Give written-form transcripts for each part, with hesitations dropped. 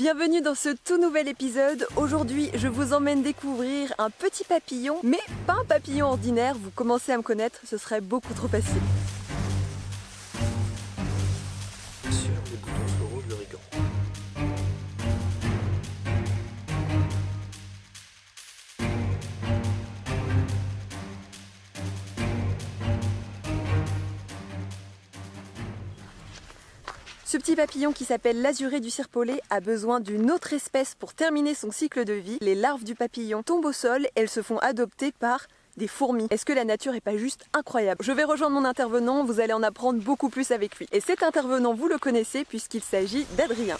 Bienvenue dans ce tout nouvel épisode. Aujourd'hui, je vous emmène découvrir un petit papillon, mais pas un papillon ordinaire. Vous commencez à me connaître, ce serait beaucoup trop facile. Sur les boutons floraux de l'origan. Ce petit papillon qui s'appelle l'azuré du serpolet a besoin d'une autre espèce pour terminer son cycle de vie. Les larves du papillon tombent au sol, elles se font adopter par des fourmis. Est-ce que la nature est pas juste incroyable? Je vais rejoindre mon intervenant, vous allez en apprendre beaucoup plus avec lui. Et cet intervenant, vous le connaissez puisqu'il s'agit d'Adrien.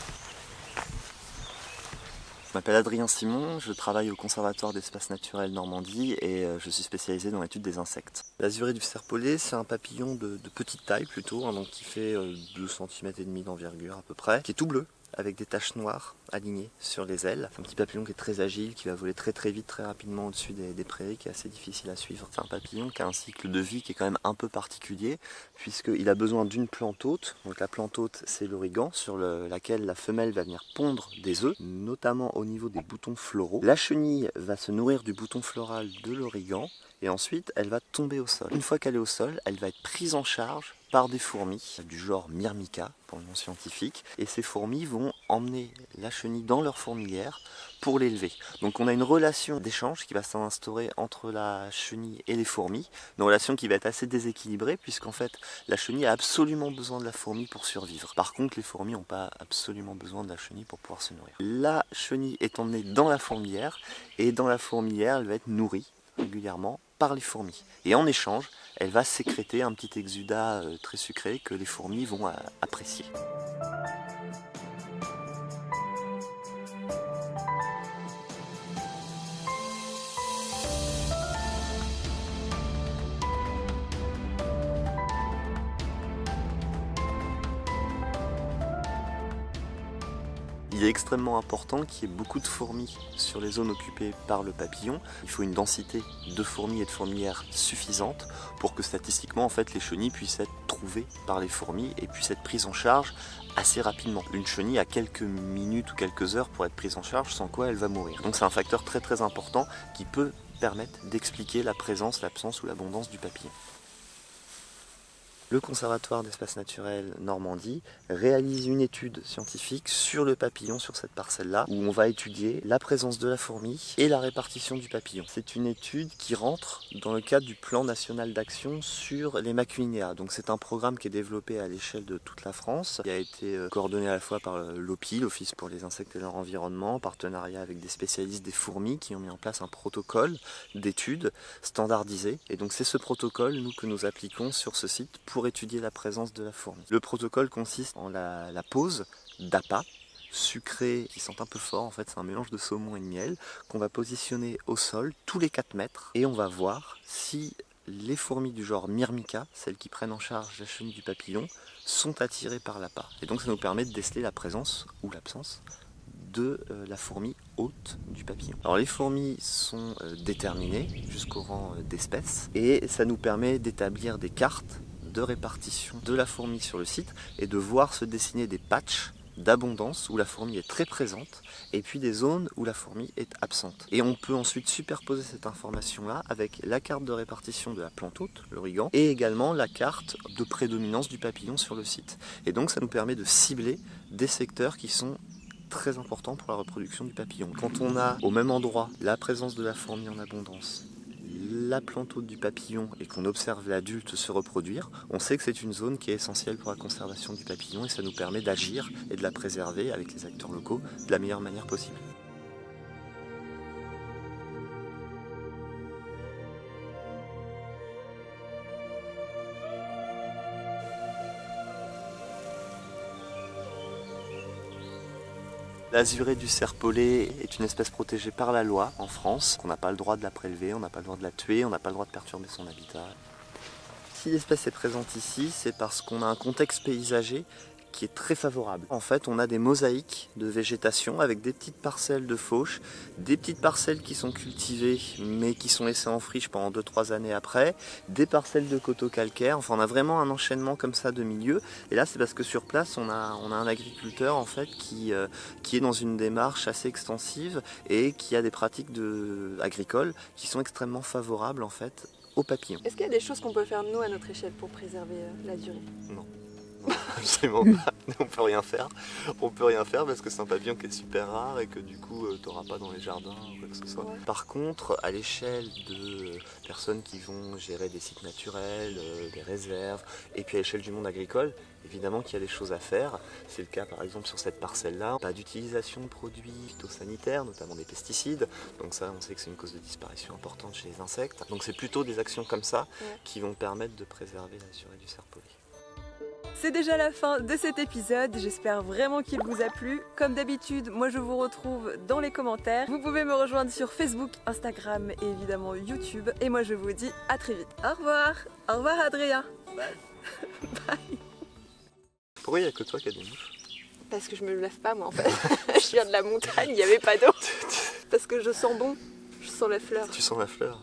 Je m'appelle Adrien Simon, je travaille au Conservatoire d'Espaces Naturels Normandie et je suis spécialisé dans l'étude des insectes. L'azuré du serpolet, c'est un papillon de petite taille plutôt, donc qui fait 2 cm et demi d'envergure à peu près, qui est tout bleu, avec des taches noires alignées sur les ailes. C'est un petit papillon qui est très agile, qui va voler très vite, très rapidement au-dessus des prairies, qui est assez difficile à suivre. C'est un papillon qui a un cycle de vie qui est quand même un peu particulier, puisqu'il a besoin d'une plante hôte. Donc la plante hôte, c'est l'origan, sur laquelle la femelle va venir pondre des œufs, notamment au niveau des boutons floraux. La chenille va se nourrir du bouton floral de l'origan, et ensuite elle va tomber au sol. Une fois qu'elle est au sol, elle va être prise en charge par des fourmis du genre Myrmica pour le nom scientifique, et ces fourmis vont emmener la chenille dans leur fourmilière pour l'élever. Donc on a une relation d'échange qui va s'instaurer entre la chenille et les fourmis, une relation qui va être assez déséquilibrée puisqu'en fait la chenille a absolument besoin de la fourmi pour survivre. Par contre les fourmis n'ont pas absolument besoin de la chenille pour pouvoir se nourrir. La chenille est emmenée dans la fourmilière, et dans la fourmilière elle va être nourrie régulièrement par les fourmis. Et en échange, elle va sécréter un petit exudat très sucré que les fourmis vont apprécier. Il est extrêmement important qu'il y ait beaucoup de fourmis sur les zones occupées par le papillon. Il faut une densité de fourmis et de fourmilières suffisante pour que statistiquement en fait, les chenilles puissent être trouvées par les fourmis et puissent être prises en charge assez rapidement. Une chenille a quelques minutes ou quelques heures pour être prise en charge, sans quoi elle va mourir. Donc c'est un facteur très important qui peut permettre d'expliquer la présence, l'absence ou l'abondance du papillon. Le Conservatoire d'Espaces Naturels Normandie réalise une étude scientifique sur le papillon, sur cette parcelle-là, où on va étudier la présence de la fourmi et la répartition du papillon. C'est une étude qui rentre dans le cadre du plan national d'action sur les maculinea. Donc c'est un programme qui est développé à l'échelle de toute la France, qui a été coordonné à la fois par l'OPI, l'Office pour les insectes et leur environnement, en partenariat avec des spécialistes des fourmis qui ont mis en place un protocole d'études standardisé. Et donc c'est ce protocole, que nous appliquons sur ce site pour étudier la présence de la fourmi. Le protocole consiste en la pose d'appât sucré qui sent un peu fort, en fait c'est un mélange de saumon et de miel qu'on va positionner au sol tous les 4 mètres, et on va voir si les fourmis du genre Myrmica, celles qui prennent en charge la chenille du papillon, sont attirées par l'appât. Et donc ça nous permet de déceler la présence ou l'absence de la fourmi hôte du papillon. Alors les fourmis sont déterminées jusqu'au rang d'espèce, et ça nous permet d'établir des cartes de répartition de la fourmi sur le site et de voir se dessiner des patchs d'abondance où la fourmi est très présente, et puis des zones où la fourmi est absente. Et on peut ensuite superposer cette information-là avec la carte de répartition de la plante hôte, l'origan, et également la carte de prédominance du papillon sur le site. Et donc ça nous permet de cibler des secteurs qui sont très importants pour la reproduction du papillon. Quand on a au même endroit la présence de la fourmi en abondance, la plante hôte du papillon, et qu'on observe l'adulte se reproduire, on sait que c'est une zone qui est essentielle pour la conservation du papillon, et ça nous permet d'agir et de la préserver avec les acteurs locaux de la meilleure manière possible. L'azuré du serpolet est une espèce protégée par la loi en France. On n'a pas le droit de la prélever, on n'a pas le droit de la tuer, on n'a pas le droit de perturber son habitat. Si l'espèce est présente ici, c'est parce qu'on a un contexte paysager qui est très favorable. En fait, on a des mosaïques de végétation avec des petites parcelles de fauche, des petites parcelles qui sont cultivées mais qui sont laissées en friche pendant 2-3 années après, des parcelles de coteaux calcaires. Enfin, on a vraiment un enchaînement comme ça de milieux. Et là, c'est parce que sur place, on a un agriculteur en fait qui est dans une démarche assez extensive et qui a des pratiques agricoles qui sont extrêmement favorables en fait aux papillons. Est-ce qu'il y a des choses qu'on peut faire nous à notre échelle pour préserver l'azuré? Non. Absolument pas. On peut rien faire. On peut rien faire parce que c'est un papillon qui est super rare et que du coup t'auras pas dans les jardins ou quoi que ce soit. Ouais. Par contre, à l'échelle de personnes qui vont gérer des sites naturels, des réserves, et puis à l'échelle du monde agricole, évidemment qu'il y a des choses à faire. C'est le cas par exemple sur cette parcelle-là. Pas d'utilisation de produits phytosanitaires, notamment des pesticides. Donc ça, on sait que c'est une cause de disparition importante chez les insectes. Donc c'est plutôt des actions comme ça qui vont permettre de préserver l'azuré du serpolet. C'est déjà la fin de cet épisode, j'espère vraiment qu'il vous a plu. Comme d'habitude, moi je vous retrouve dans les commentaires. Vous pouvez me rejoindre sur Facebook, Instagram et évidemment YouTube. Et moi je vous dis à très vite. Au revoir. Au revoir Adrien. Bye. Bye. Pourquoi il n'y a que toi qui as des mouches? Parce que je me lève pas moi en fait. Je viens de la montagne, il n'y avait pas d'eau. Parce que je sens bon, je sens la fleur. Tu sens la fleur?